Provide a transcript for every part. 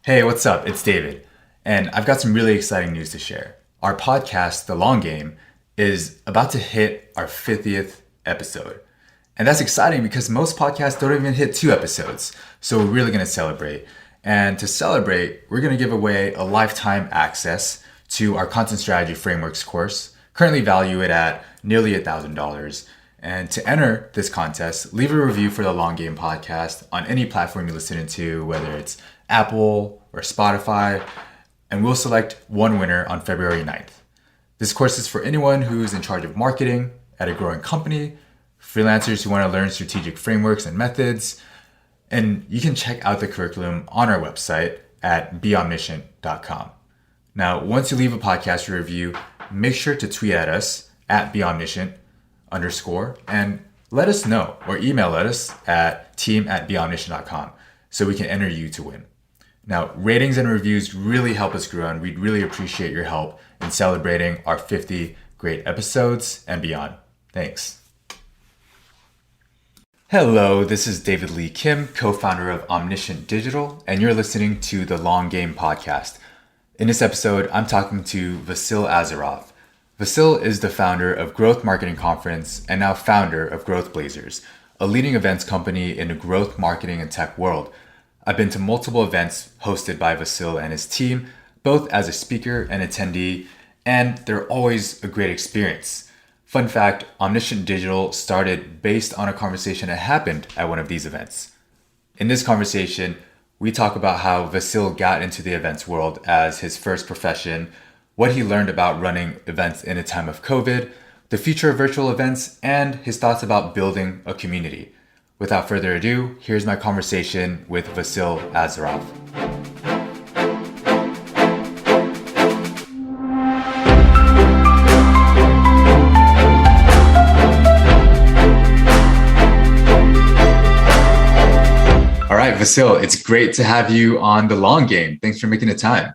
Hey, what's up? It's David, and I've got some really exciting news to share. Our podcast, The Long Game, is about to hit our 50th episode. And that's exciting because most podcasts don't even hit 2 episodes. So we're really going to celebrate. And to celebrate, we're going to give away a lifetime access to our Content Strategy Frameworks course, currently valued at nearly $1,000. And to enter this contest, leave a review for the Long Game podcast on any platform you listen to, whether it's Apple or Spotify, and we'll select one winner on February 9th. This course is for anyone who's in charge of marketing at a growing company, freelancers who want to learn strategic frameworks and methods, and you can check out the curriculum on our website at beomniscient.com. Now, once you leave a podcast review, make sure to tweet at us at beomniscient_, and let us know or email us at team@beomniscient.com so we can enter you to win. Now, ratings and reviews really help us grow, and we'd really appreciate your help in celebrating our 50 great episodes and beyond. Thanks. Hello, this is David Lee Kim, co-founder of Omniscient Digital, and you're listening to the Long Game podcast. In this episode, I'm talking to Vasil Azarov. Vasil is the founder of Growth Marketing Conference and now founder of Growth Blazers, a leading events company in the growth marketing and tech world. I've been to multiple events hosted by Vasil and his team, both as a speaker and attendee, and they're always a great experience. Fun fact, Omniscient Digital started based on a conversation that happened at one of these events. In this conversation, we talk about how Vasil got into the events world as his first profession, what he learned about running events in a time of COVID, the future of virtual events, and his thoughts about building a community. Without further ado, here's my conversation with Vasil Azarov. All right, Vasil, it's great to have you on The Long Game. Thanks for making the time.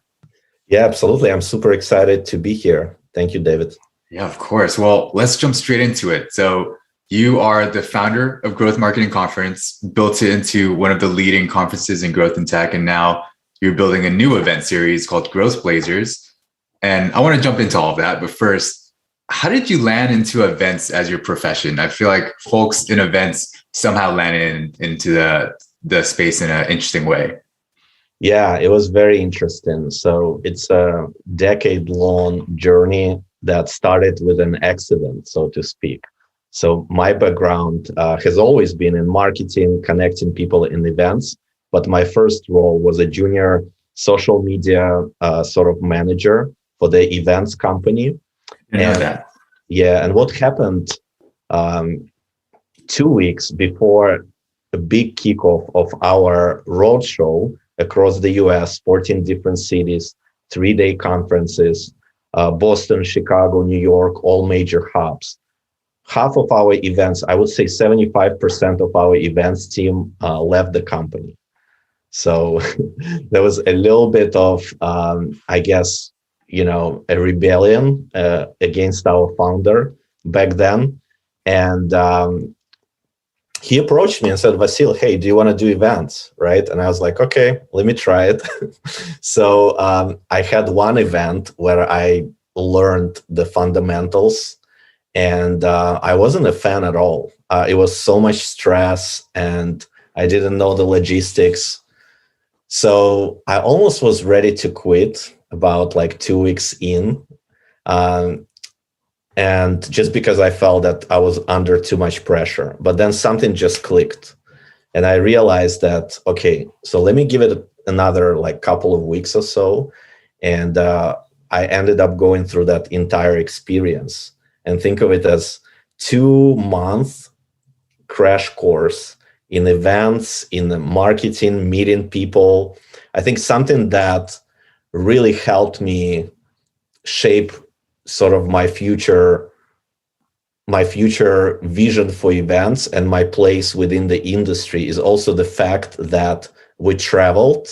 Yeah, absolutely. I'm super excited to be here. Thank you, David. Yeah, of course. Well, let's jump straight into it. So you are the founder of Growth Marketing Conference, built it into one of the leading conferences in growth and tech, and now you're building a new event series called Growth Blazers. And I want to jump into all of that. But first, how did you land into events as your profession? I feel like folks in events somehow land into the space in an interesting way. Yeah, it was very interesting. So it's a decade-long journey that started with an accident, so to speak. So my background has always been in marketing, connecting people in events, but my first role was a junior social media sort of manager for the events company. I know that. Yeah, and what happened 2 weeks before a big kickoff of our roadshow across the US, 14 different cities, 3-day conferences, Boston, Chicago, New York, all major hubs. Half of our events, I would say 75% of our events team left the company. So there was a little bit of, I guess, a rebellion against our founder back then. And he approached me and said, Vasil, hey, do you want to do events? Right? And I was like, okay, let me try it. So I had one event where I learned the fundamentals. And I wasn't a fan at all. It was so much stress and I didn't know the logistics. So I almost was ready to quit about like 2 weeks in. And just because I felt that I was under too much pressure. But then something just clicked. And I realized that, okay, so let me give it another like couple of weeks or so. And I ended up going through that entire experience. And think of it as 2-month crash course in events, in the marketing, meeting people. I think something that really helped me shape sort of my future vision for events and my place within the industry is also the fact that we traveled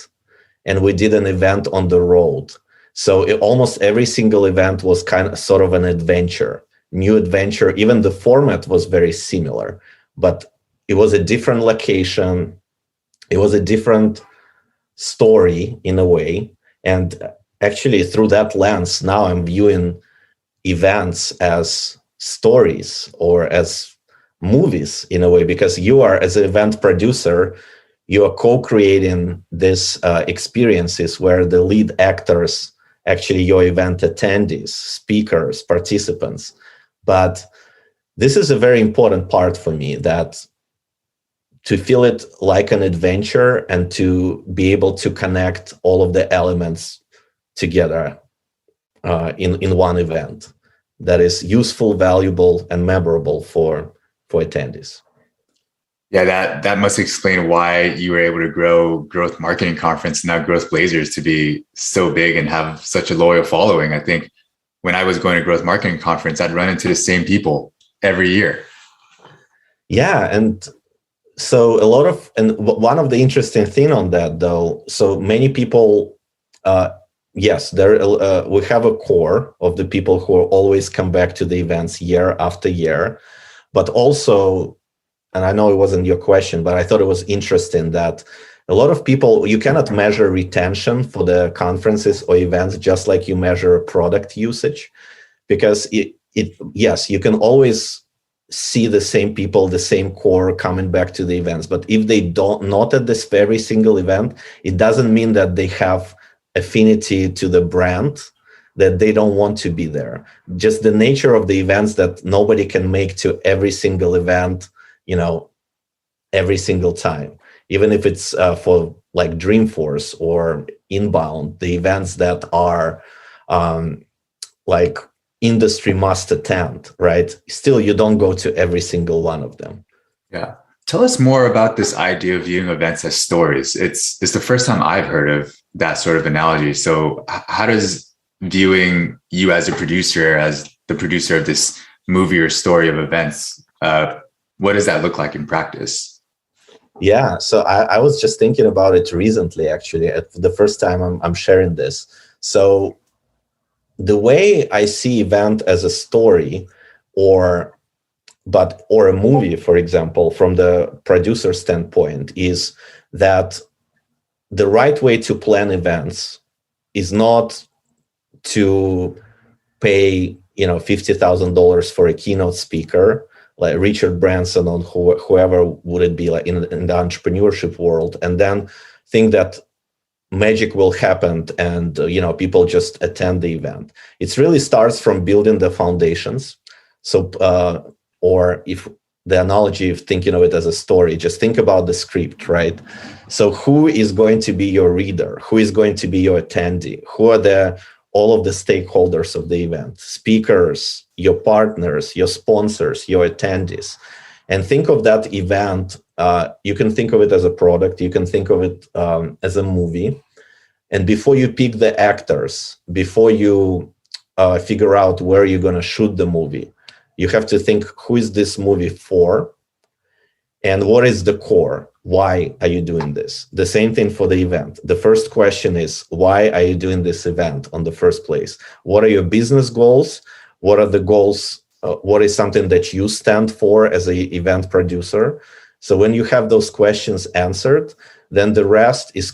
and we did an event on the road. So almost every single event was kind of sort of an adventure. New adventure. Even the format was very similar, but it was a different location. It was a different story in a way. And actually through that lens, now I'm viewing events as stories or as movies in a way, because you are, as an event producer, you are co-creating these experiences where the lead actors, actually your event attendees, speakers, participants. But this is a very important part for me, that to feel it like an adventure and to be able to connect all of the elements together in one event that is useful, valuable, and memorable for attendees. Yeah, that must explain why you were able to grow Growth Marketing Conference, now Growth Blazers, to be so big and have such a loyal following. I think when I was going to Growth Marketing Conference, I'd run into the same people every year. Yeah, and so one of the interesting thing on that, though, so many people, yes, there we have a core of the people who always come back to the events year after year, but also, and I know it wasn't your question, but I thought it was interesting that a lot of people, you cannot measure retention for the conferences or events just like you measure product usage, because yes, you can always see the same people, the same core coming back to the events. But if they don't, not at this very single event, it doesn't mean that they have affinity to the brand, that they don't want to be there. Just the nature of the events, that nobody can make to every single event, every single time, even if it's for like Dreamforce or Inbound, the events that are like industry must attend, right? Still, you don't go to every single one of them. Yeah. Tell us more about this idea of viewing events as stories. It's the first time I've heard of that sort of analogy. So how does viewing you as a producer, as the producer of this movie or story of events, what does that look like in practice? Yeah, so I was just thinking about it recently, actually, at the first time I'm sharing this. So the way I see event as a story or a movie, for example, from the producer standpoint, is that the right way to plan events is not to pay $50,000 for a keynote speaker like Richard Branson or whoever would it be, like in the entrepreneurship world, and then think that magic will happen and people just attend the event. It really starts from building the foundations. So or if the analogy of thinking of it as a story, just think about the script, right? So who is going to be your reader? Who is going to be your attendee? Who are all of the stakeholders of the event? Speakers, your partners, your sponsors, your attendees. And think of that event. You can think of it as a product. You can think of it as a movie. And before you pick the actors, before you figure out where you're going to shoot the movie, you have to think, who is this movie for? And what is the core? Why are you doing this? The same thing for the event. The first question is, why are you doing this event on the first place? What are your business goals? What are the goals? What is something that you stand for as an event producer? So when you have those questions answered, then the rest is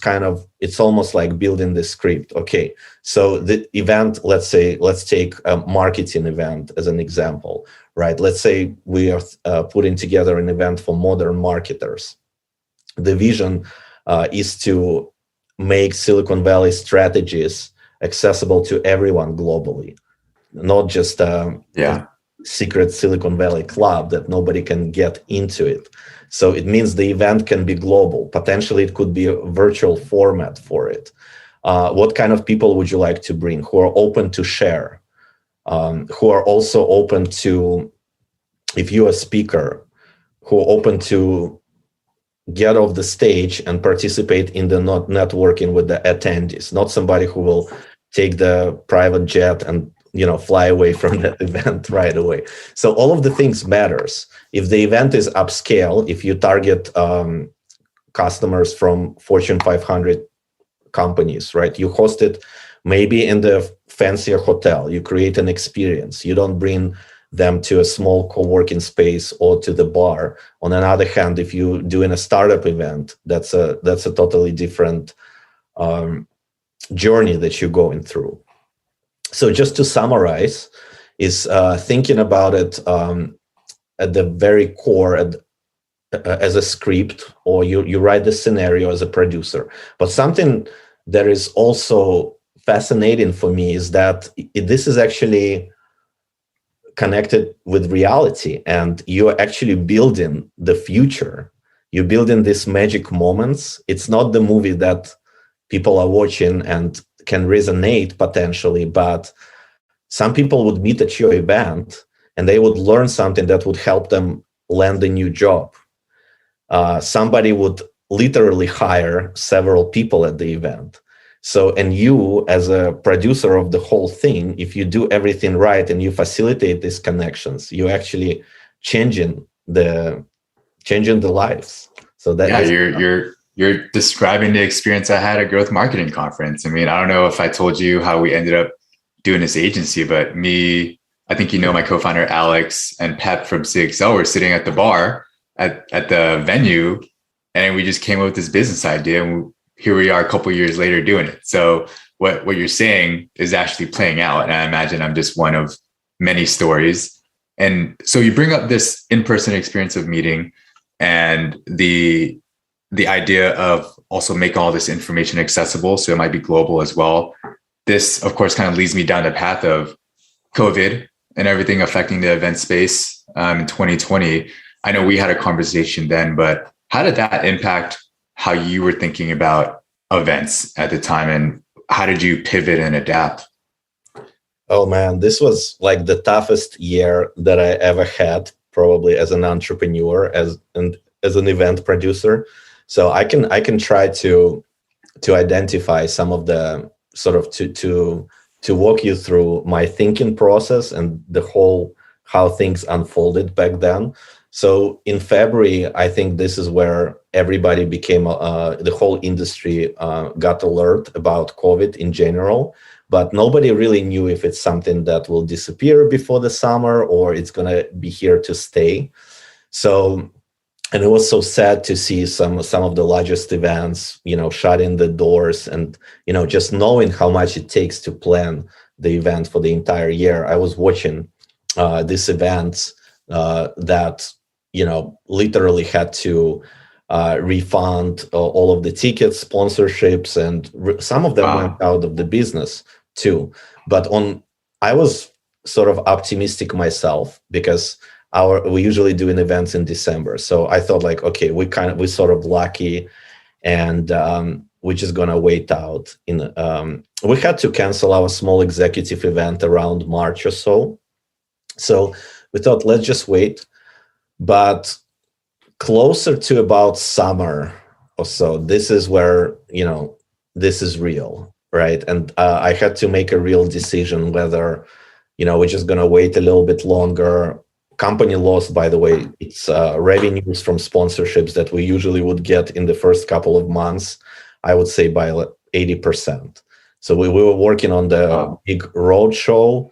it's almost like building the script. Okay, so the event, let's take a marketing event as an example, right? Let's say we are putting together an event for modern marketers. The vision is to make Silicon Valley strategies accessible to everyone globally, not just a secret Silicon Valley club that nobody can get into it. So it means the event can be global. Potentially, it could be a virtual format for it. What kind of people would you like to bring who are open to share, who are also open to, if you're a speaker, who are open to get off the stage and participate in the networking with the attendees, not somebody who will take the private jet and fly away from that event right away. So all of the things matters. If the event is upscale, if you target customers from Fortune 500 companies, right? You host it maybe in the fancier hotel. You create an experience. You don't bring them to a small co-working space or to the bar. On the other hand, if you're doing a startup event, that's a totally different journey that you're going through. So just to summarize, is thinking about it at the very core as a script, or you write the scenario as a producer. But something that is also fascinating for me is that this is actually connected with reality, and you're actually building the future. You're building these magic moments. It's not the movie that people are watching and can resonate potentially, but some people would meet at your event and they would learn something that would help them land a new job. Somebody would literally hire several people at the event. So, and you as a producer of the whole thing, if you do everything right and you facilitate these connections, you actually changing the lives. So that yeah, you're describing the experience I had at Growth Marketing Conference. I mean, I don't know if I told you how we ended up doing this agency, but I think you know my co-founder Alex and Pep from CXL were sitting at the bar at the venue, and we just came up with this business idea, and here we are a couple of years later doing it. So what you're saying is actually playing out, and I imagine I'm just one of many stories. And so you bring up this in-person experience of meeting, and the idea of also making all this information accessible, so it might be global as well. This, of course, kind of leads me down the path of COVID and everything affecting the event space in 2020. I know we had a conversation then, but how did that impact how you were thinking about events at the time, and how did you pivot and adapt? Oh man, this was like the toughest year that I ever had, probably as an entrepreneur, as an event producer. So I can try to identify some of the sort of to walk you through my thinking process and the whole how things unfolded back then. So in February, I think this is where everybody became the whole industry got alert about COVID in general, but nobody really knew if it's something that will disappear before the summer or it's going to be here to stay. So, and it was so sad to see some of the largest events, shutting the doors, and just knowing how much it takes to plan the event for the entire year. I was watching these events that literally had to refund all of the tickets, sponsorships, and some of them went out of the business too. But I was sort of optimistic myself, because we usually do events in December. So I thought like, okay, we're sort of lucky, and we're just gonna wait out. We had to cancel our small executive event around March or so. So we thought, let's just wait. But closer to about summer or so, this is where, this is real, right? And I had to make a real decision whether, we're just going to wait a little bit longer. Company lost, by the way, its revenues from sponsorships that we usually would get in the first couple of months, I would say by 80%. So we were working on the big road show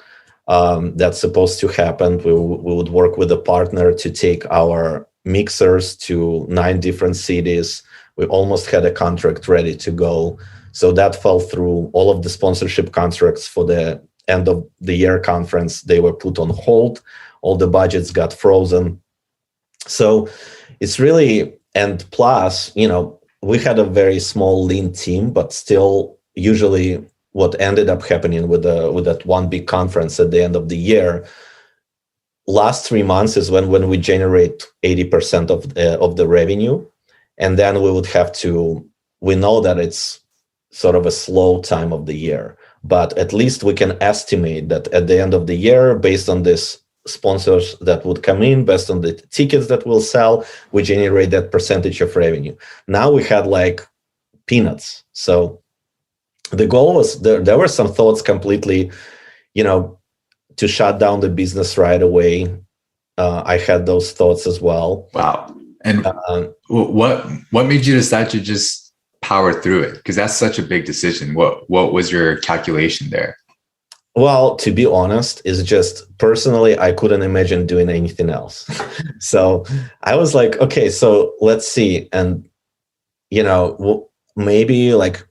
that's supposed to happen. We would work with a partner to take our mixers to 9 different cities. We almost had a contract ready to go. So that fell through. All of the sponsorship contracts for the end of the year conference, they were put on hold. All the budgets got frozen. So it's really, and plus, we had a very small lean team, but still usually what ended up happening with that one big conference at the end of the year, last 3 months is when we generate 80% of the revenue. And then we know that it's sort of a slow time of the year, but at least we can estimate that at the end of the year, based on this sponsors that would come in, based on the tickets that we'll sell, we generate that percentage of revenue. Now we had like peanuts. So the goal was, there were some thoughts completely, to shut down the business right away. I had those thoughts as well. Wow. And what made you decide to just power through it? Because that's such a big decision. What was your calculation there? Well, to be honest, is just personally, I couldn't imagine doing anything else. So I was like, okay, so let's see. And, maybe like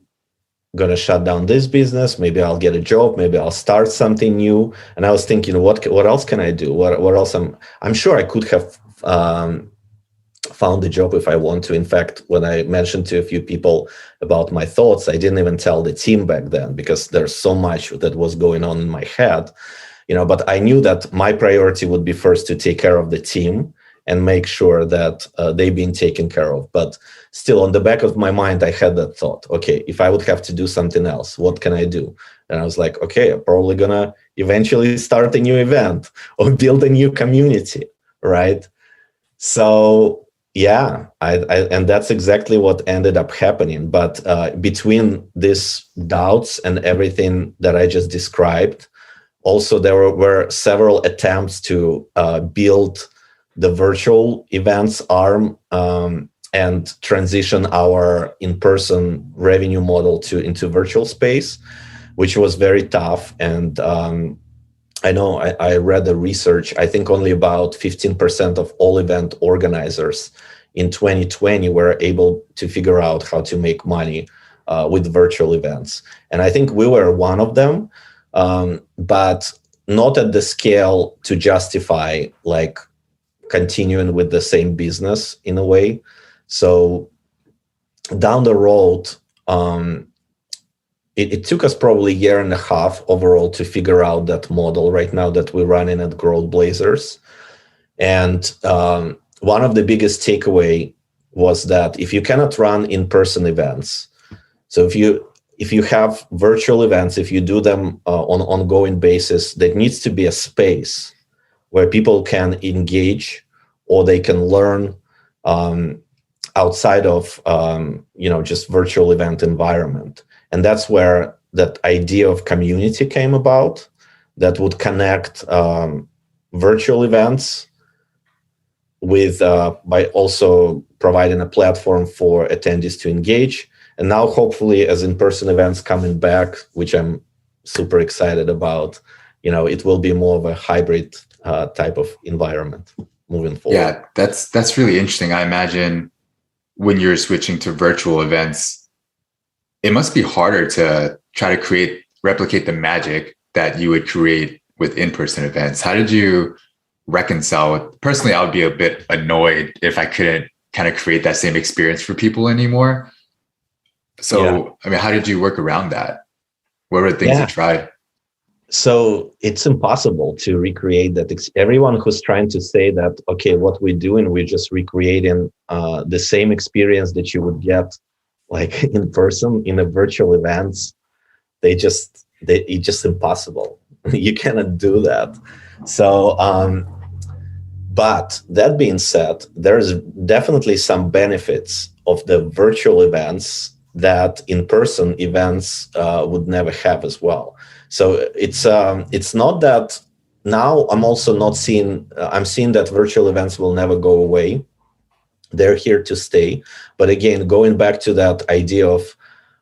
going to shut down this business. Maybe I'll get a job. Maybe I'll start something new. And I was thinking, what else can I do? What else? I'm sure I could have found a job if I want to. In fact, when I mentioned to a few people about my thoughts, I didn't even tell the team back then because there's so much that was going on in my head, but I knew that my priority would be first to take care of the team and make sure that they've been taken care of. But still, on the back of my mind, I had that thought, okay, if I would have to do something else, what can I do? And I was like, okay, I'm probably going to eventually start a new event or build a new community, right? So, yeah, and that's exactly what ended up happening. But between these doubts and everything that I just described, also there were several attempts to build the virtual events arm and transition our in-person revenue model into virtual space, which was very tough. And I know I read the research. I think only about 15% of all event organizers in 2020 were able to figure out how to make money with virtual events. And I think we were one of them, but not at the scale to justify like continuing with the same business in a way. So down the road, it took us probably a year and a half overall to figure out that model right now that we're running at Growth Blazers. And one of the biggest takeaway was that if you cannot run in-person events, so if you have virtual events, if you do them on an ongoing basis, there needs to be a space where people can engage or they can learn outside of just virtual event environment. And that's where that idea of community came about that would connect virtual events with by also providing a platform for attendees to engage. And now hopefully as in-person events coming back, which I'm super excited about, it will be more of a hybrid type of environment moving forward. Yeah, that's really interesting. I imagine when you're switching to virtual events, it must be harder to try to replicate the magic that you would create with in-person events. How did you reconcile it? Personally, I would be a bit annoyed if I couldn't kind of create that same experience for people anymore. So, yeah. I mean, how did you work around that? What were the things you tried? So it's impossible to recreate that. Everyone who's trying to say that, okay, what we're doing, we're just recreating the same experience that you would get like in person in a virtual events, it's just impossible. You cannot do that. So, but that being said, there's definitely some benefits of the virtual events that in-person events would never have as well. So it's not that now I'm seeing that virtual events will never go away. They're here to stay. But again, going back to that idea of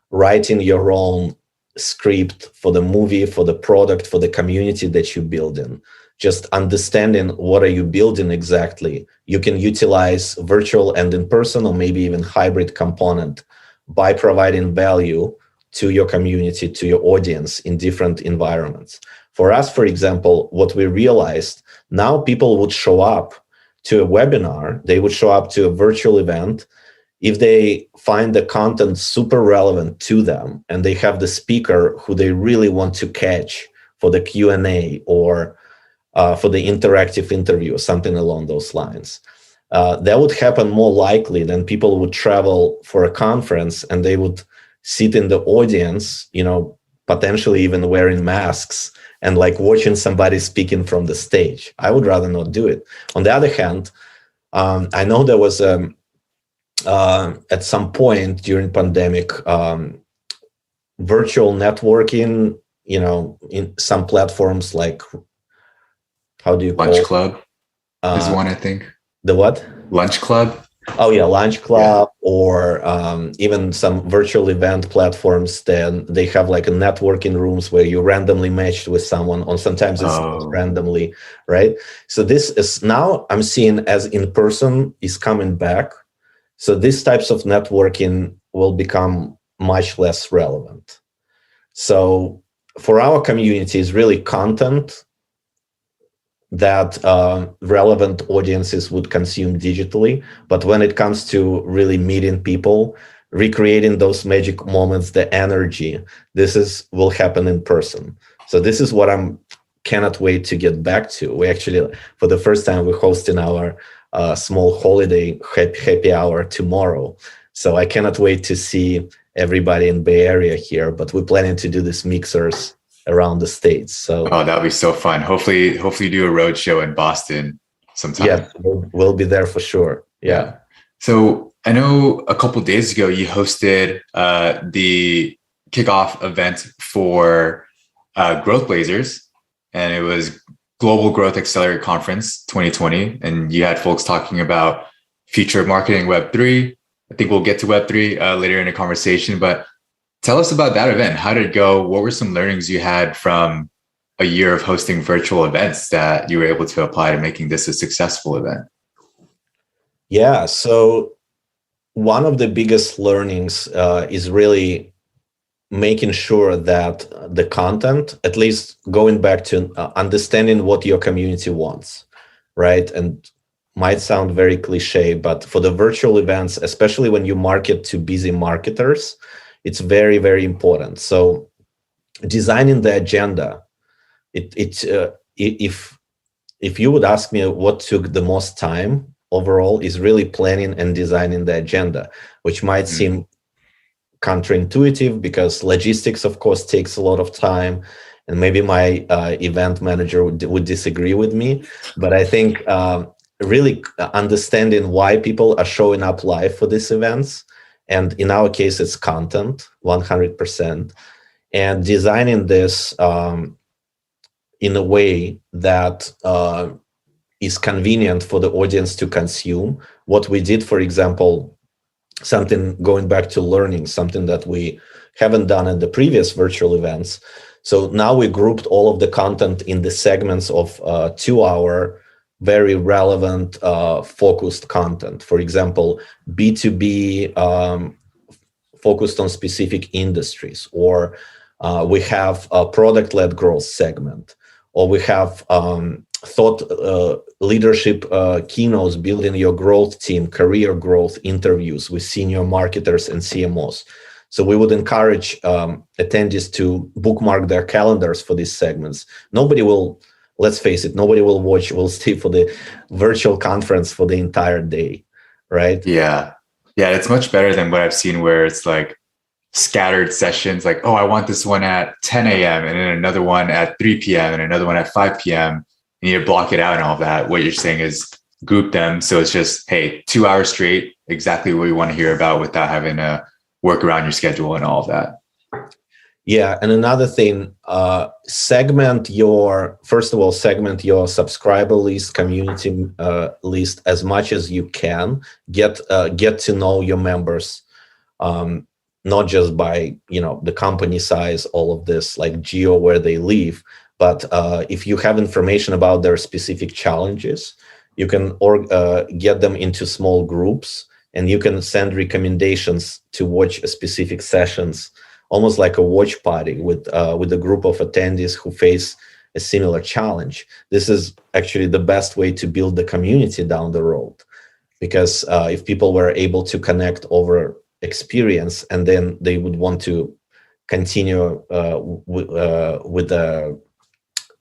writing your own script for the movie, for the product, for the community that you build in, just understanding what are you building exactly. You can utilize virtual and in-person or maybe even hybrid component by providing value to your community, to your audience in different environments. For us, for example, what we realized, now people would show up to a webinar, they would show up to a virtual event if they find the content super relevant to them and they have the speaker who they really want to catch for the Q&A or for the interactive interview or something along those lines. That would happen more likely than people would travel for a conference and they would sit in the audience, potentially even wearing masks and like watching somebody speaking from the stage. I would rather not do it. On the other hand, I know there was at some point during pandemic, virtual networking, in some platforms like, how do you call it? Lunch Club is one, I think. The what? Lunch Club. Oh yeah, Lunch Club, or even some virtual event platforms. Then they have like a networking rooms where you randomly matched with someone, or sometimes it's randomly, right? So this is now I'm seeing as in person is coming back. So these types of networking will become much less relevant. So for our community, it's really content that relevant audiences would consume digitally. But when it comes to really meeting people, recreating those magic moments, the energy, will happen in person. So this is what I'm cannot wait to get back to. We actually, for the first time, we're hosting our small holiday happy hour tomorrow. So I cannot wait to see everybody in Bay Area here, but we're planning to do this mixers around the States. So Oh, that would be so fun. Hopefully you do a road show in Boston sometime. yes, we'll be there for sure. Yeah. Yeah. So I know a couple days ago you hosted the kickoff event for Growth Blazers, and it was Global Growth Accelerator Conference 2020. And you had folks talking about future of marketing Web3. I think we'll get to Web3 later in the conversation, but tell us about that event. How did it go? What were some learnings you had from a year of hosting virtual events that you were able to apply to making this a successful event? Yeah. So one of the biggest learnings is really making sure that the content, at least going back to understanding what your community wants, right? And might sound very cliche, but for the virtual events, especially when you market to busy marketers, it's very, very important. So designing the agenda, if you would ask me what took the most time overall, is really planning and designing the agenda, which might seem counterintuitive because logistics, of course, takes a lot of time, and maybe my event manager would disagree with me. But I think really understanding why people are showing up live for these events, and in our case, it's content, 100%, and designing this in a way that is convenient for the audience to consume. What we did, for example, something going back to learning, something that we haven't done in the previous virtual events. So now we grouped all of the content in the segments of 2 hour, very relevant, focused content. For example, B2B focused on specific industries, or we have a product-led growth segment, or we have thought leadership keynotes, building your growth team, career growth interviews with senior marketers and CMOs. So we would encourage attendees to bookmark their calendars for these segments. Nobody will, let's face it, nobody will stay for the virtual conference for the entire day, right? Yeah. Yeah, it's much better than what I've seen where it's like scattered sessions, like, oh, I want this one at 10 a.m. and then another one at 3 p.m. and another one at 5 p.m. And you block it out and all that. What you're saying is group them. So it's just, hey, 2 hours straight, exactly what you want to hear about without having to work around your schedule and all of that. Yeah. And another thing, segment your subscriber list, community list as much as you can. Get to know your members, not just by, the company size, all of this, like geo, where they live, but if you have information about their specific challenges, you can get them into small groups, and you can send recommendations to watch specific sessions, almost like a watch party with a group of attendees who face a similar challenge. This is actually the best way to build the community down the road, because if people were able to connect over experience, and then they would want to continue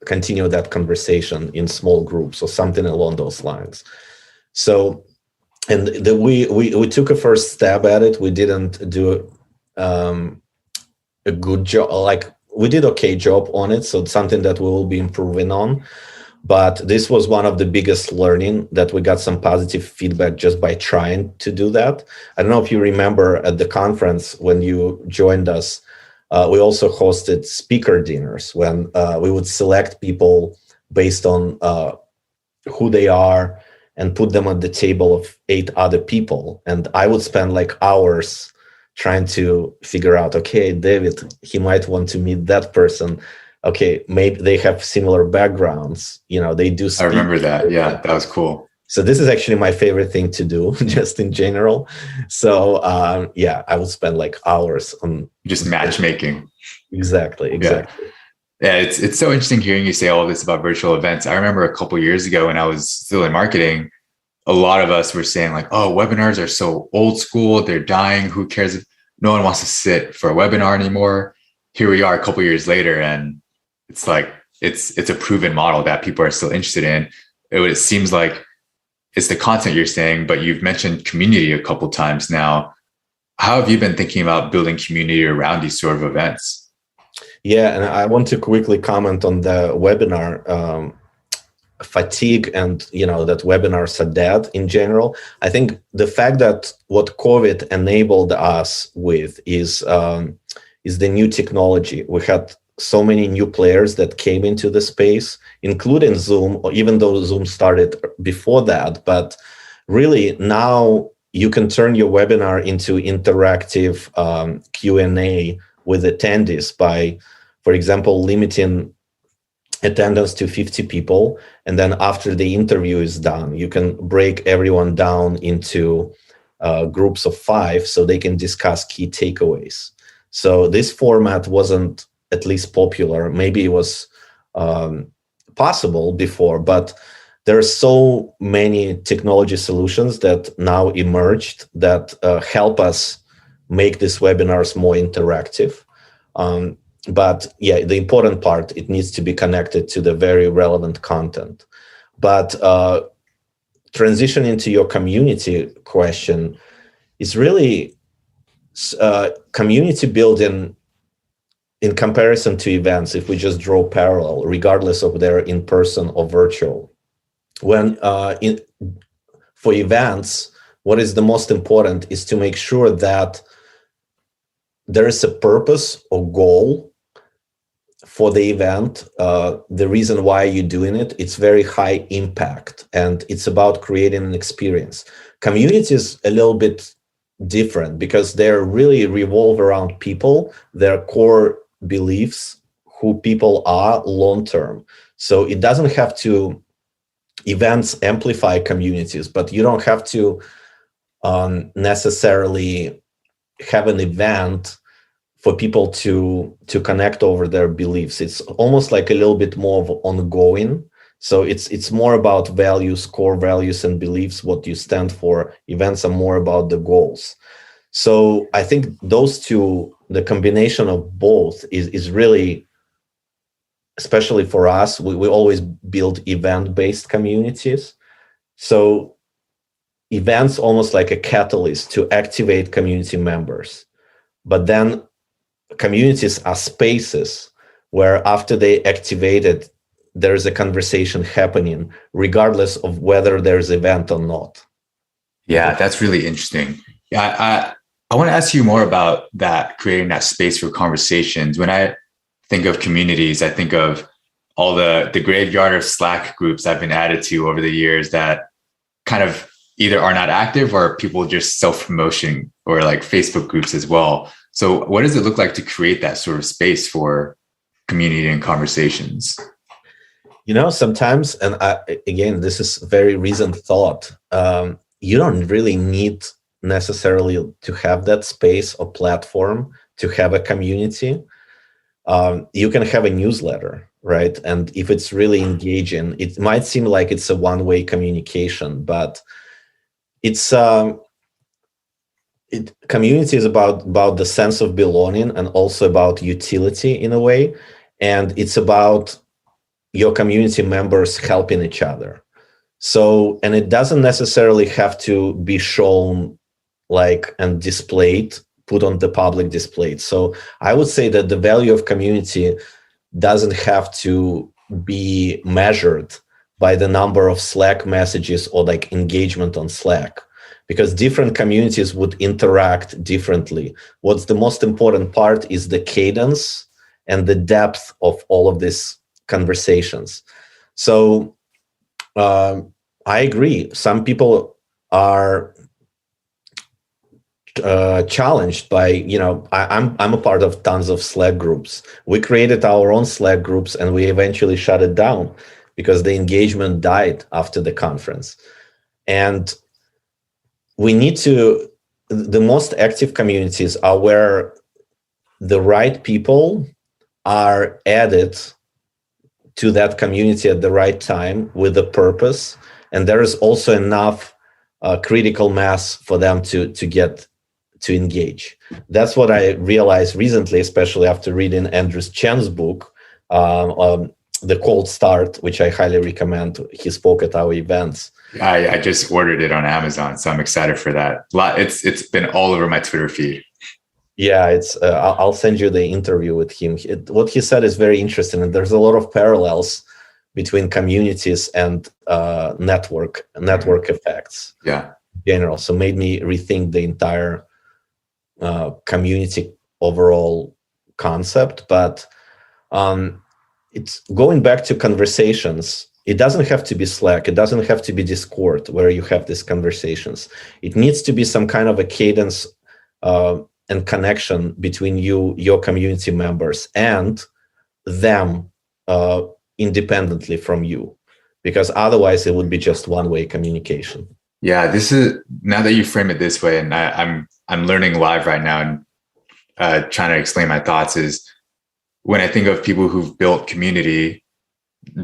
continue that conversation in small groups or something along those lines. So, and we took a first stab at it. We didn't do a good job, like we did okay job on it. So it's something that we will be improving on. But this was one of the biggest learning, that we got some positive feedback just by trying to do that. I don't know if you remember at the conference when you joined us, we also hosted speaker dinners when we would select people based on who they are and put them at the table of 8 other people. And I would spend like hours trying to figure out, okay, David, he might want to meet that person. Okay, maybe they have similar backgrounds. They do speak. I remember that. Yeah, that was cool. So this is actually my favorite thing to do, just in general. So yeah, I would spend like hours on Just matchmaking. exactly, Yeah. exactly. Yeah, it's so interesting hearing you say all this about virtual events. I remember a couple years ago when I was still in marketing, a lot of us were saying like, "Oh, webinars are so old school. They're dying. Who cares if no one wants to sit for a webinar anymore?" Here we are a couple years later, and it's like it's a proven model that people are still interested in. It seems like it's the content you're saying, but you've mentioned community a couple times now. How have you been thinking about building community around these sort of events? Yeah, and I want to quickly comment on the webinar fatigue, and that webinars are dead in general. I think the fact that what COVID enabled us with is the new technology. We had so many new players that came into the space, including Zoom, or even though Zoom started before that. But really now you can turn your webinar into interactive Q&A with attendees by, for example, limiting attendance to 50 people. And then after the interview is done, you can break everyone down into groups of 5 so they can discuss key takeaways. So this format wasn't at least popular. Maybe it was possible before, but there are so many technology solutions that now emerged that help us make these webinars more interactive. But yeah, the important part, it needs to be connected to the very relevant content. But transitioning to your community question is really community building in comparison to events, if we just draw parallel, regardless of they're in person or virtual. When for events, what is the most important is to make sure that there is a purpose or goal for the event, the reason why you're doing it. It's very high impact, and it's about creating an experience. Community is a little bit different because they're really revolve around people, their core beliefs, who people are long term. So it doesn't have to, events amplify communities, but you don't have to necessarily have an event for people to connect over their beliefs. It's almost like a little bit more of ongoing. So it's more about values, core values and beliefs, what you stand for. Events are more about the goals. So I think those two, the combination of both is really, especially for us, we always build event-based communities. So events almost like a catalyst to activate community members. But then communities are spaces where after they activated, there's a conversation happening, regardless of whether there's event or not. Yeah, that's really interesting. Yeah, I want to ask you more about that, creating that space for conversations. When I think of communities, I think of all the graveyard of Slack groups I've been added to over the years that kind of either are not active or people just self-promotion, or like Facebook groups as well. So what does it look like to create that sort of space for community and conversations? Sometimes, and again, this is very recent thought, you don't really need necessarily to have that space or platform to have a community. You can have a newsletter, right? And if it's really engaging, it might seem like it's a one-way communication, but it's community is about the sense of belonging and also about utility in a way, and it's about your community members helping each other. So, and it doesn't necessarily have to be shown like and displayed, put on the public display. So I would say that the value of community doesn't have to be measured by the number of Slack messages or like engagement on Slack, because different communities would interact differently. What's the most important part is the cadence and the depth of all of these conversations. So I agree. Some people are challenged by, I'm a part of tons of Slack groups. We created our own Slack groups and we eventually shut it down because the engagement died after the conference. And we need to, the most active communities are where the right people are added to that community at the right time with a purpose. And there is also enough critical mass for them to get to engage. That's what I realized recently, especially after reading Andrew Chen's book, The Cold Start, which I highly recommend. He spoke at our events. I just ordered it on Amazon, so I'm excited for that. It's been all over my Twitter feed. Yeah, it's. I'll send you the interview with him. What he said is very interesting, and there's a lot of parallels between communities and network effects. Yeah, in general. So made me rethink the entire community overall concept. But it's going back to conversations. It doesn't have to be Slack. It doesn't have to be Discord where you have these conversations. It needs to be some kind of a cadence and connection between your community members, and them independently from you, because otherwise it would be just one-way communication. Yeah, this is, now that you frame it this way, and I'm learning live right now and trying to explain my thoughts, is when I think of people who've built community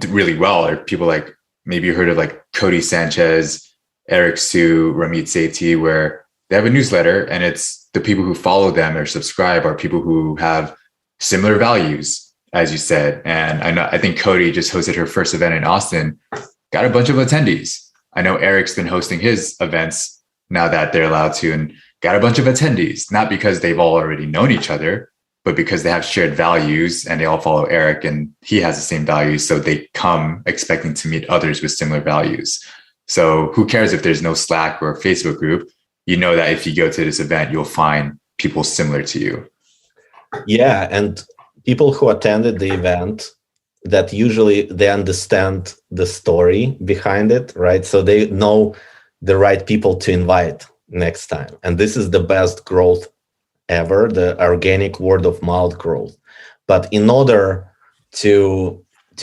really well, or people like, maybe you heard of like Cody Sanchez, Eric Sue, Ramit Sethi, where they have a newsletter, and it's the people who follow them or subscribe are people who have similar values, as you said. And I think Cody just hosted her first event in Austin, got a bunch of attendees. I know Eric's been hosting his events now that they're allowed to, and got a bunch of attendees, not because they've all already known each other, but because they have shared values and they all follow Eric and he has the same values. So they come expecting to meet others with similar values. So who cares if there's no Slack or Facebook group? You know that if you go to this event, you'll find people similar to you. Yeah, and people who attended the event, that usually they understand the story behind it, right? So they know the right people to invite next time. And this is the best growth ever, the organic word of mouth growth. But in order to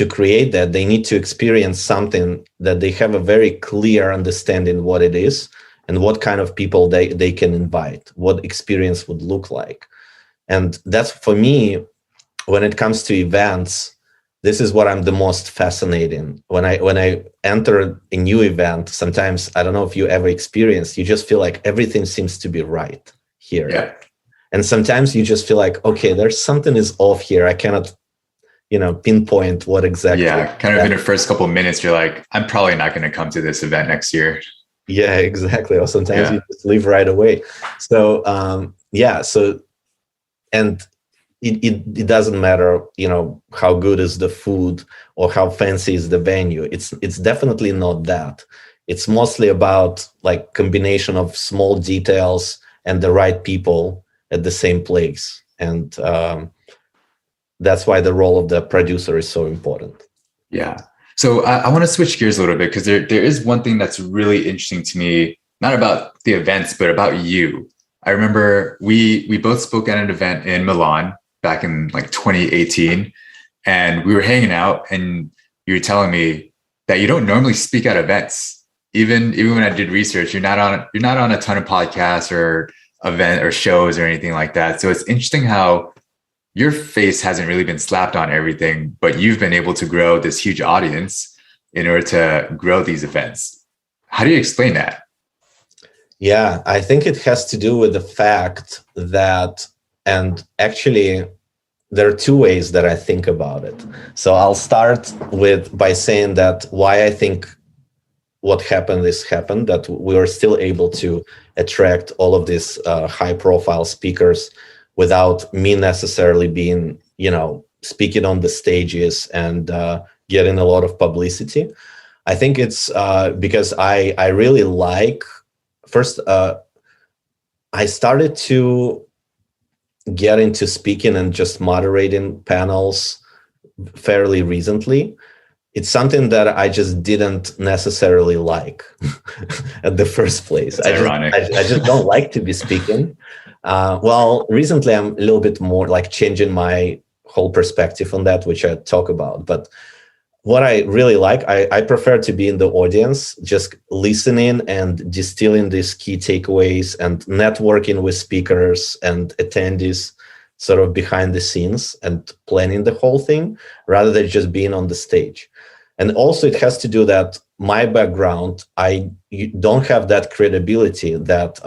create that, they need to experience something that they have a very clear understanding what it is and what kind of people they can invite, what experience would look like. And that's, for me, when it comes to events, this is what I'm the most fascinating. When I enter a new event, sometimes, I don't know if you ever experienced, you just feel like everything seems to be right here. Yeah. And sometimes you just feel like, okay, there's something is off here. I cannot, pinpoint what exactly. Yeah, kind of in the first couple of minutes, you're like, I'm probably not going to come to this event next year. Yeah, exactly. Or sometimes you just leave right away. So, and it doesn't matter, how good is the food or how fancy is the venue. It's definitely not that. It's mostly about like combination of small details and the right people at the same place. And that's why the role of the producer is so important. Yeah. So I want to switch gears a little bit, because there is one thing that's really interesting to me, not about the events, but about you. I remember we both spoke at an event in Milan back in like 2018, and we were hanging out, and you were telling me that you don't normally speak at events. Even when I did research, you're not on a ton of podcasts or event or shows or anything like that. So it's interesting how your face hasn't really been slapped on everything, but you've been able to grow this huge audience in order to grow these events. How do you explain that? Yeah, I think it has to do with the fact that, and actually there are two ways that I think about it. So I'll start by saying that why I think what happened, that we were still able to attract all of these high profile speakers without me necessarily being, speaking on the stages and getting a lot of publicity. I think it's because I really like, first, I started to get into speaking and just moderating panels fairly recently. It's something that I just didn't necessarily like at the first place. I just don't like to be speaking. Well, recently I'm a little bit more like changing my whole perspective on that, which I talk about. But what I really like, I prefer to be in the audience, just listening and distilling these key takeaways and networking with speakers and attendees sort of behind the scenes and planning the whole thing rather than just being on the stage. And also it has to do that my background, don't have that credibility that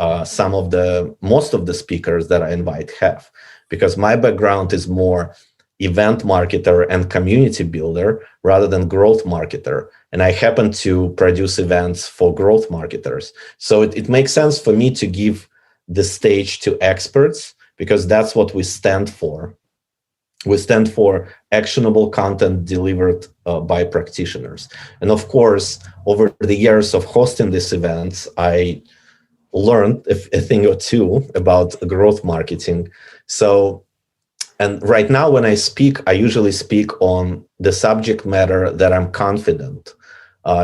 most of the speakers that I invite have, because my background is more event marketer and community builder rather than growth marketer. And I happen to produce events for growth marketers. So it makes sense for me to give the stage to experts because that's what we stand for. We stand for actionable content delivered by practitioners. And of course, over the years of hosting these events, I learned a thing or two about growth marketing. And right now, when I speak, I usually speak on the subject matter that I'm confident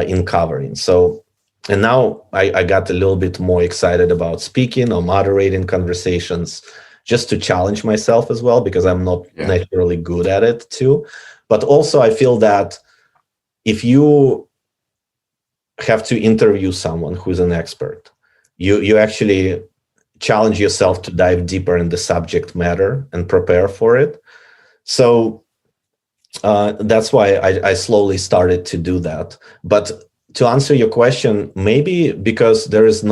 in covering. So, and now I got a little bit more excited about speaking or moderating conversations just to challenge myself as well, because I'm not naturally good at it too. But also I feel that if you have to interview someone who's an expert, you actually challenge yourself to dive deeper in the subject matter and prepare for it. So that's why I slowly started to do that. But to answer your question, maybe because there is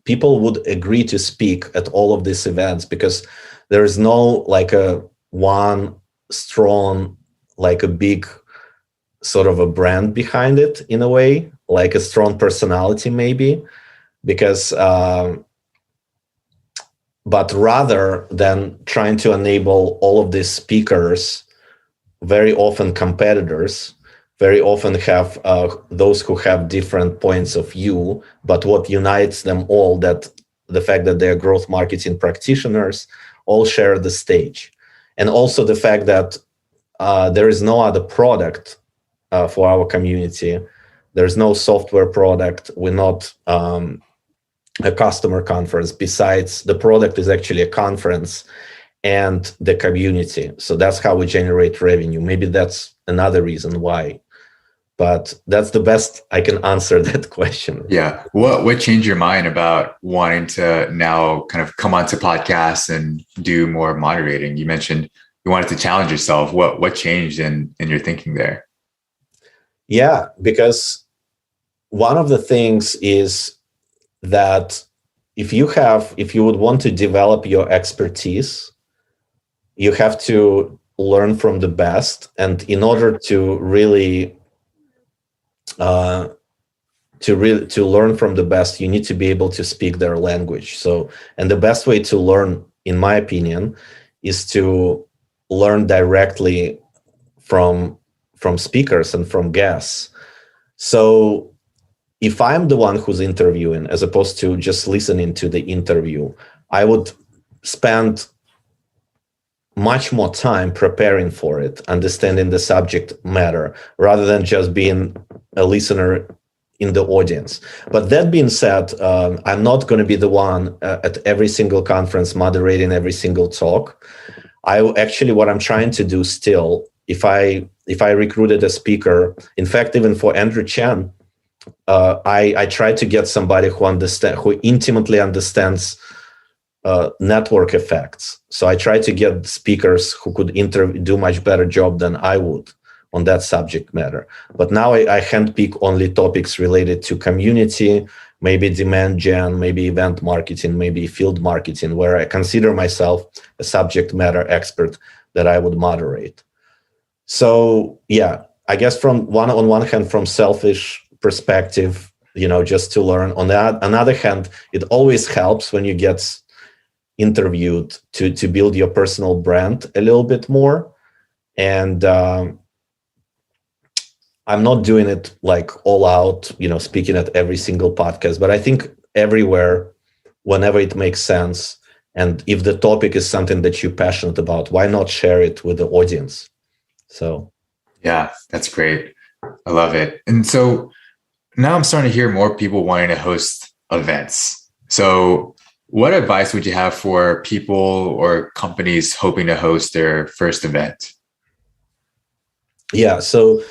people would agree to speak at all of these events because there is no like a one strong, like a big sort of a brand behind it in a way, like a strong personality maybe, because but rather than trying to enable all of these speakers, very often competitors, very often have those who have different points of view, but what unites them all, that the fact that they're growth marketing practitioners, all share the stage. And also the fact that there is no other product for our community. There's no software product. We're not a customer conference. Besides, the product is actually a conference and the community. So that's how we generate revenue. Maybe that's another reason why. But that's the best I can answer that question. Yeah. What changed your mind about wanting to now kind of come onto podcasts and do more moderating? You mentioned you wanted to challenge yourself. What changed in your thinking there? Yeah, because one of the things is that if you would want to develop your expertise, you have to learn from the best. And in order to really to learn from the best, you need to be able to speak their language. So, and the best way to learn, in my opinion, is to learn directly from speakers and from guests. So if I'm the one who's interviewing, as opposed to just listening to the interview, I would spend much more time preparing for it, understanding the subject matter, rather than just being a listener in the audience. But that being said, I'm not going to be the one at every single conference moderating every single talk. What I'm trying to do still, if I recruited a speaker, in fact, even for Andrew Chen, I try to get somebody who intimately understands network effects. So I try to get speakers who could do much better job than I would on that subject matter. But now I handpick only topics related to community, maybe demand gen, maybe event marketing, maybe field marketing, where I consider myself a subject matter expert that I would moderate. So yeah, I guess on one hand, from selfish perspective, just to learn. On the other hand, it always helps when you get interviewed to build your personal brand a little bit more. And I'm not doing it like all out, speaking at every single podcast, but I think everywhere, whenever it makes sense, and if the topic is something that you're passionate about, why not share it with the audience? So yeah, that's great. I love it. And so now I'm starting to hear more people wanting to host events. So what advice would you have for people or companies hoping to host their first event? Yeah. So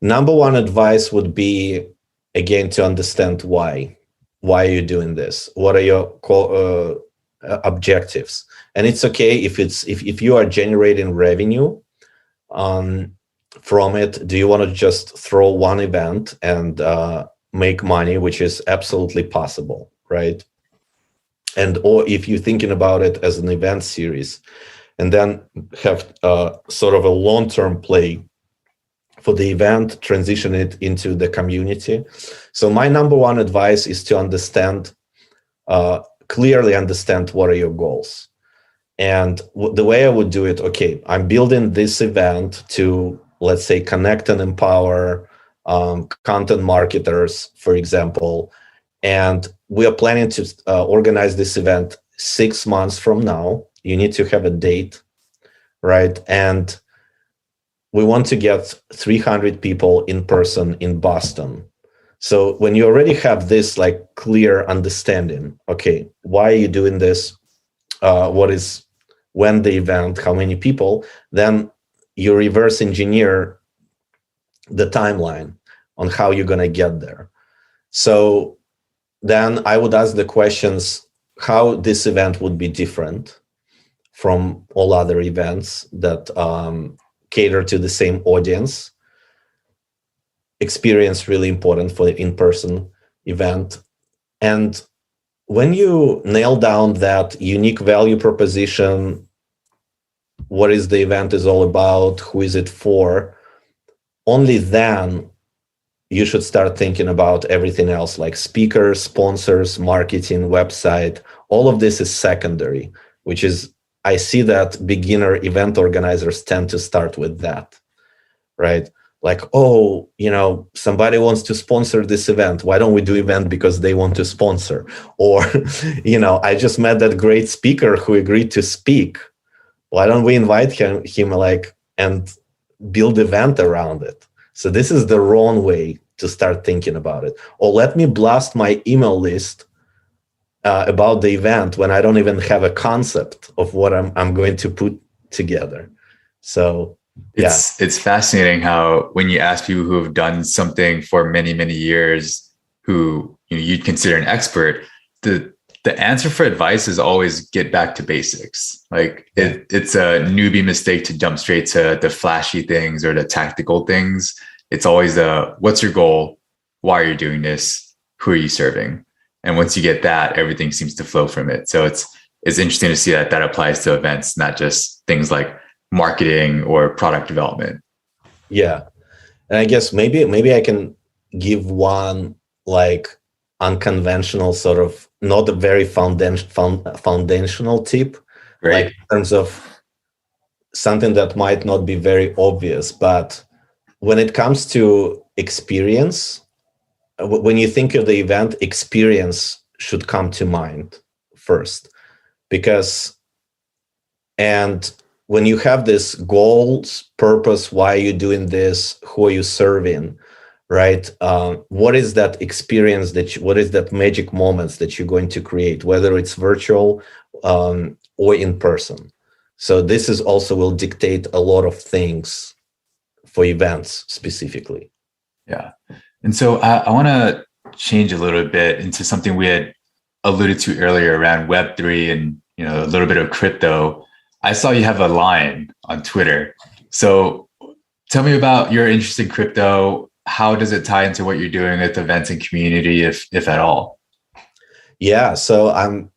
number one advice would be, again, to understand why. Why are you doing this? What are your objectives? And it's okay if you are generating revenue um, from it. Do you want to just throw one event and make money, which is absolutely possible, right? And or if you're thinking about it as an event series, and then have sort of a long-term play for the event, transition it into the community. So my number one advice is to clearly understand what are your goals. And the way I would do it, okay, I'm building this event to, let's say, connect and empower content marketers, for example. And we are planning to organize this event 6 months from now. You need to have a date, right? And we want to get 300 people in person in Boston. So when you already have this like clear understanding, okay, why are you doing this? What is when the event, how many people, then you reverse engineer the timeline on how you're going to get there. So then I would ask the questions how this event would be different from all other events that cater to the same audience. Experience really important for the in-person event. And when you nail down that unique value proposition, what is the event is all about, who is it for, only then you should start thinking about everything else like speakers, sponsors, marketing, website. All of this is secondary, which is, I see that beginner event organizers tend to start with that, right? Like, oh, somebody wants to sponsor this event. Why don't we do event because they want to sponsor? Or, I just met that great speaker who agreed to speak. Why don't we invite him like, and build event around it? So this is the wrong way to start thinking about it. Or let me blast my email list about the event when I don't even have a concept of what I'm going to put together. So yeah. It's fascinating how when you ask people who have done something for many, many years, who you'd consider an expert, the answer for advice is always get back to basics. Like it's a newbie mistake to jump straight to the flashy things or the tactical things. It's always what's your goal? Why are you doing this? Who are you serving? And once you get that, everything seems to flow from it. So it's interesting to see that applies to events, not just things like marketing or product development. Yeah. And I guess maybe I can give one like unconventional sort of not a very foundational tip, Right. like in terms of something that might not be very obvious, but when it comes to experience, when you think of the event, experience should come to mind first, and when you have this goals, purpose, why are you doing this, who are you serving, right? What is that experience what is that magic moments that you're going to create, whether it's virtual or in person? So this is also will dictate a lot of things for events specifically. Yeah. And so I want to change a little bit into something we had alluded to earlier around Web3 and a little bit of crypto. I saw you have a line on Twitter. So tell me about your interest in crypto. How does it tie into what you're doing with events and community, if at all? Yeah, so I'm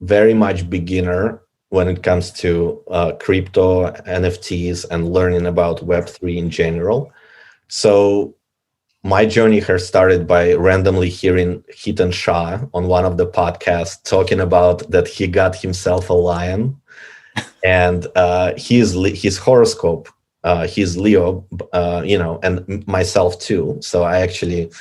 very much beginner when it comes to crypto, NFTs, and learning about Web3 in general. So my journey has started by randomly hearing Hitan Shah on one of the podcasts talking about that he got himself a lion, and his horoscope, he's Leo, and myself too. So I actually,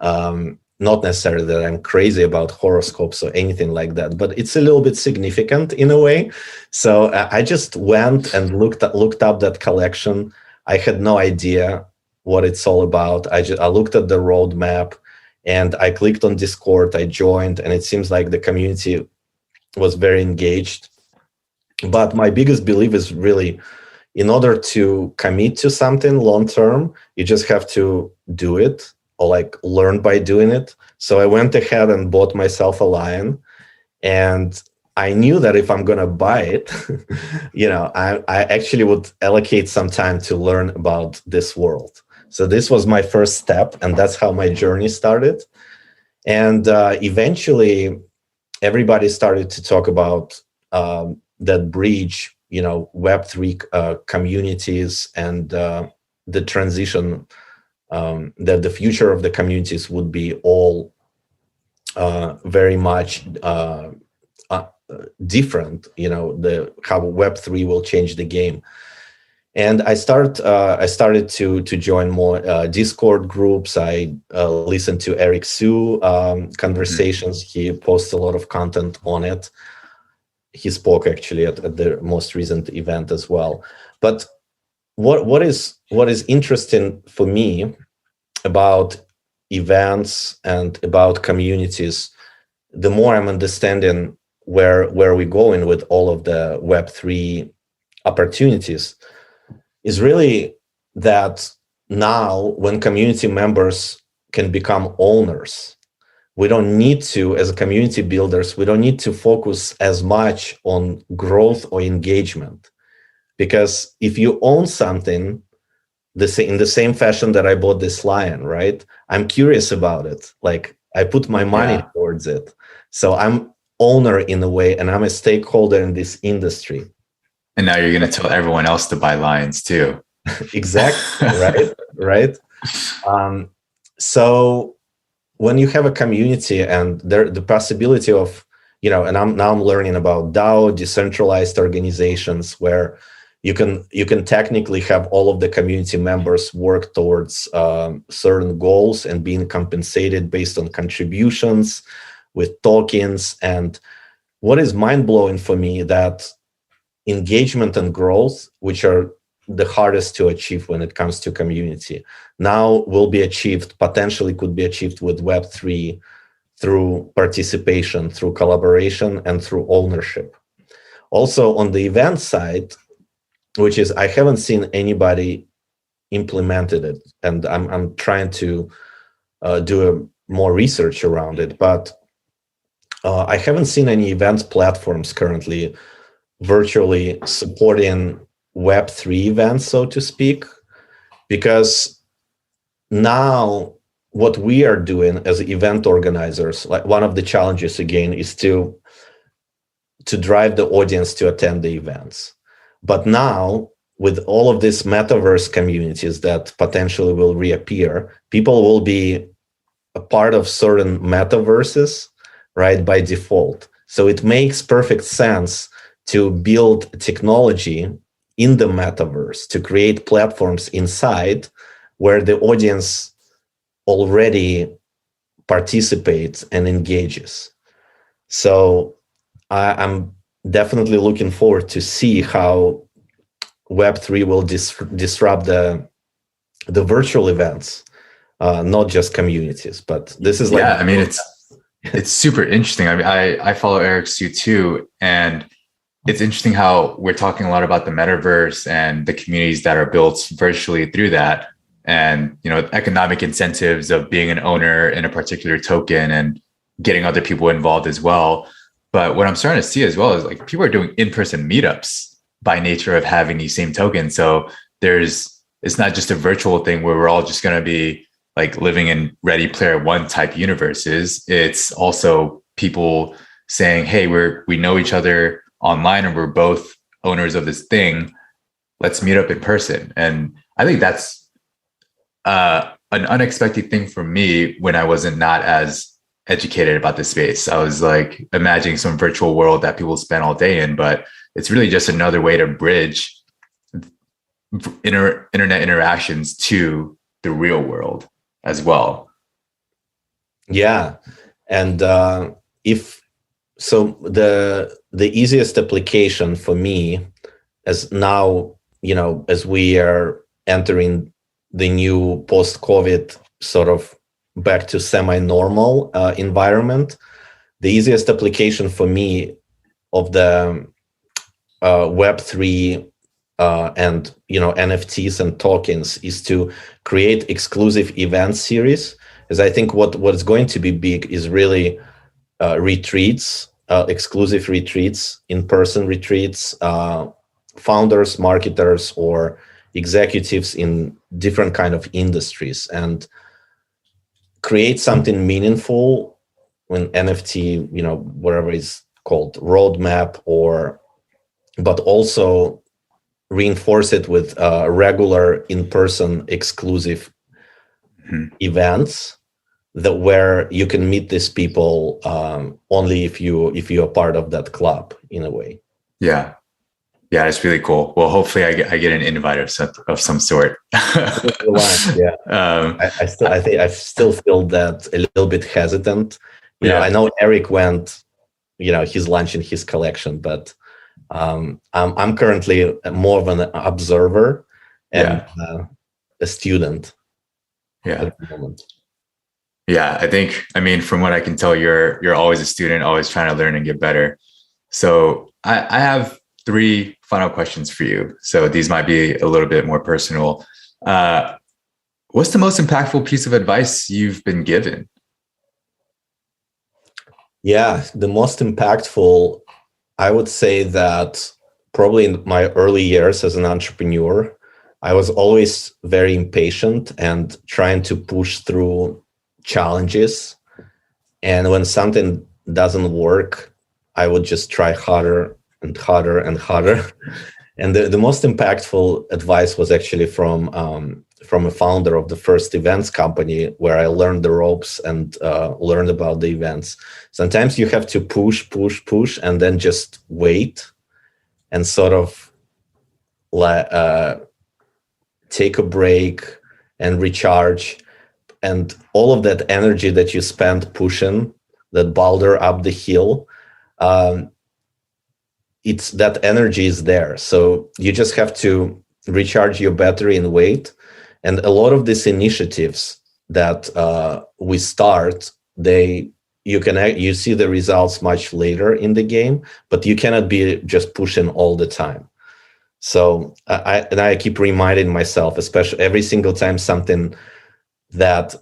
not necessarily that I'm crazy about horoscopes or anything like that, but it's a little bit significant in a way. So I just went and looked up that collection. I had no idea what it's all about. I looked at the roadmap and I clicked on Discord. I joined, and it seems like the community was very engaged. But my biggest belief is really, in order to commit to something long term, you just have to do it or like learn by doing it. So I went ahead and bought myself a Lion, and I knew that if I'm going to buy it, I actually would allocate some time to learn about this world. So this was my first step, and that's how my journey started. And eventually, everybody started to talk about that bridge, Web3 communities, and the transition, that the future of the communities would be all very much different. How Web3 will change the game. And I started to join more Discord groups. I listened to Eric Sue conversations. He posts a lot of content on it. He spoke actually at the most recent event as well. But what is interesting for me about events and about communities, the more I'm understanding where we're going with all of the Web3 opportunities, is really that now when community members can become owners, we don't need to, as community builders, we don't need to focus as much on growth or engagement. Because if you own something, in the same fashion that I bought this Lion, right? I'm curious about it. Like I put my money towards it. So I'm owner in a way, and I'm a stakeholder in this industry. And now you're going to tell everyone else to buy Lions too. Exactly. Right. So when you have a community and the possibility of, and I'm learning about DAO, decentralized organizations, where you can technically have all of the community members work towards certain goals and being compensated based on contributions with tokens. And what is mind-blowing for me, that engagement and growth, which are the hardest to achieve when it comes to community, now potentially could be achieved with Web3 through participation, through collaboration, and through ownership. Also on the event side, which is I haven't seen anybody implemented it, and I'm trying to do more research around it, but I haven't seen any event platforms currently virtually supporting Web3 events, so to speak, because now what we are doing as event organizers, like one of the challenges again is to drive the audience to attend the events. But now with all of these metaverse communities that potentially will reappear, people will be a part of certain metaverses, right, by default. So it makes perfect sense to build technology in the metaverse, to create platforms inside where the audience already participates and engages. So I'm definitely looking forward to see how Web3 will disrupt the virtual events, not just communities, but this is I mean, it's super interesting. I mean, I follow Eric Sue too, and it's interesting how we're talking a lot about the metaverse and the communities that are built virtually through that, and economic incentives of being an owner in a particular token and getting other people involved as well. But what I'm starting to see as well is like people are doing in-person meetups by nature of having these same tokens. So it's not just a virtual thing where we're all just going to be like living in Ready Player One type universes. It's also people saying, hey, we know each other online and we're both owners of this thing. Let's meet up in person. And I think that's an unexpected thing for me when I wasn't not as educated about this space. I was like imagining some virtual world that people spend all day in, but it's really just another way to bridge internet interactions to the real world as well. Yeah. And if so, the easiest application for me, as now, as we are entering the new post-COVID sort of back to semi-normal environment, the easiest application for me of the Web3 and NFTs and tokens is to create exclusive event series. Because I think what's going to be big is really retreats, exclusive retreats, in-person retreats, founders, marketers, or executives in different kind of industries, and create something meaningful when NFT, whatever is called roadmap, but also reinforce it with regular in-person exclusive events where you can meet these people only if you're part of that club in a way. Yeah. Yeah, it's really cool. Well, hopefully I get an invite of some sort. Yeah. I think I still feel that a little bit hesitant. I know Eric went, he's launching his collection, but I'm currently more of an observer and a student at the moment. Yeah, I mean, from what I can tell, you're always a student, always trying to learn and get better. So I have 3 final questions for you. So these might be a little bit more personal. What's the most impactful piece of advice you've been given? Yeah, the most impactful, I would say that probably in my early years as an entrepreneur, I was always very impatient and trying to push through challenges. And when something doesn't work, I would just try harder and harder and harder. And the most impactful advice was actually from a founder of the first events company, where I learned the ropes and learned about the events. Sometimes you have to push, and then just wait and sort of take a break and recharge. And all of that energy that you spent pushing that boulder up the hill, it's that energy is there. So you just have to recharge your battery and wait. And a lot of these initiatives that we start, you see the results much later in the game, but you cannot be just pushing all the time. So I keep reminding myself, especially every single time something that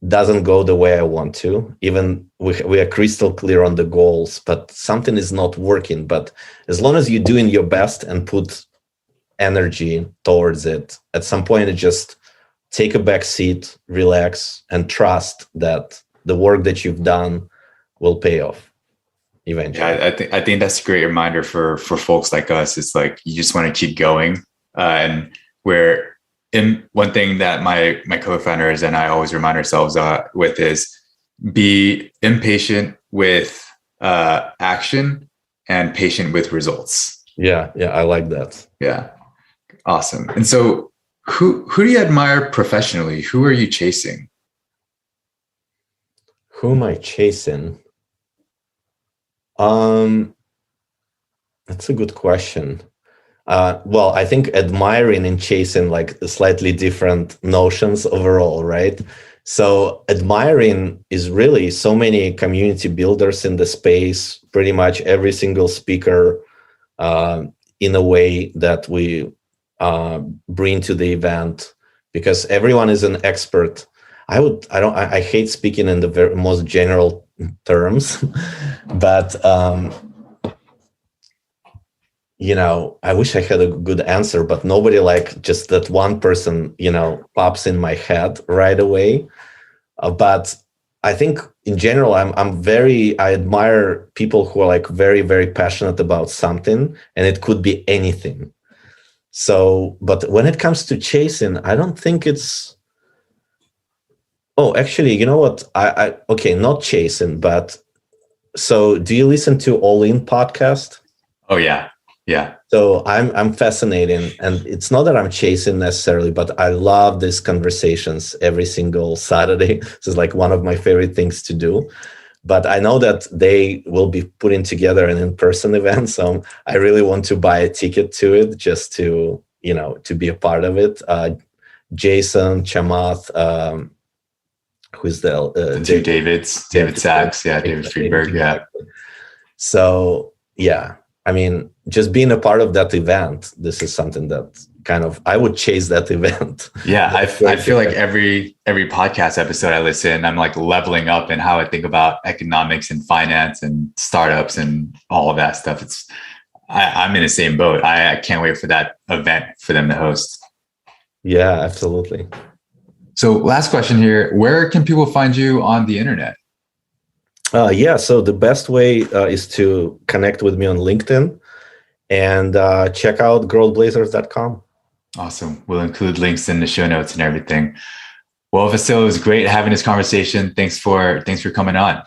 doesn't go the way I want to, even we are crystal clear on the goals, but something is not working. But as long as you're doing your best and put energy towards it, at some point it just take a back seat, relax, and trust that the work that you've done will pay off eventually. Yeah, I think that's a great reminder for folks like us. It's like you just want to keep going, and one thing that my co-founders and I always remind ourselves with is be impatient with action and patient with results. Yeah, I like that. Yeah, awesome. And so, who do you admire professionally? Who are you chasing? Who am I chasing? That's a good question. Well, I think admiring and chasing like slightly different notions overall, right? So admiring is really so many community builders in the space, pretty much every single speaker in a way that we bring to the event, because everyone is an expert. I hate speaking in the most general terms, but I wish I had a good answer, but nobody like just that one person, pops in my head right away. But I think in general, I admire people who are like very, very passionate about something, and it could be anything. So, but when it comes to chasing, I don't think it's, actually, you know what? Okay, not chasing, but so do you listen to All In podcast? Oh yeah. Yeah. So I'm fascinating, and it's not that I'm chasing necessarily, but I love these conversations every single Saturday. This is like one of my favorite things to do. But I know that they will be putting together an in-person event, so I really want to buy a ticket to it just to be a part of it. Jason Chamath, who's the two David Sachs, David Friedberg, yeah. So yeah. I mean, just being a part of that event, this is something that kind of, I would chase that event. Yeah, I feel like every podcast episode I listen, I'm like leveling up in how I think about economics and finance and startups and all of that stuff. I'm in the same boat. I can't wait for that event for them to host. Yeah, absolutely. So last question here, where can people find you on the internet? So the best way is to connect with me on LinkedIn and check out growthblazers.com. Awesome. We'll include links in the show notes and everything. Well, Vasil, it was great having this conversation. Thanks for coming on.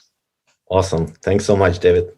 Awesome. Thanks so much, David.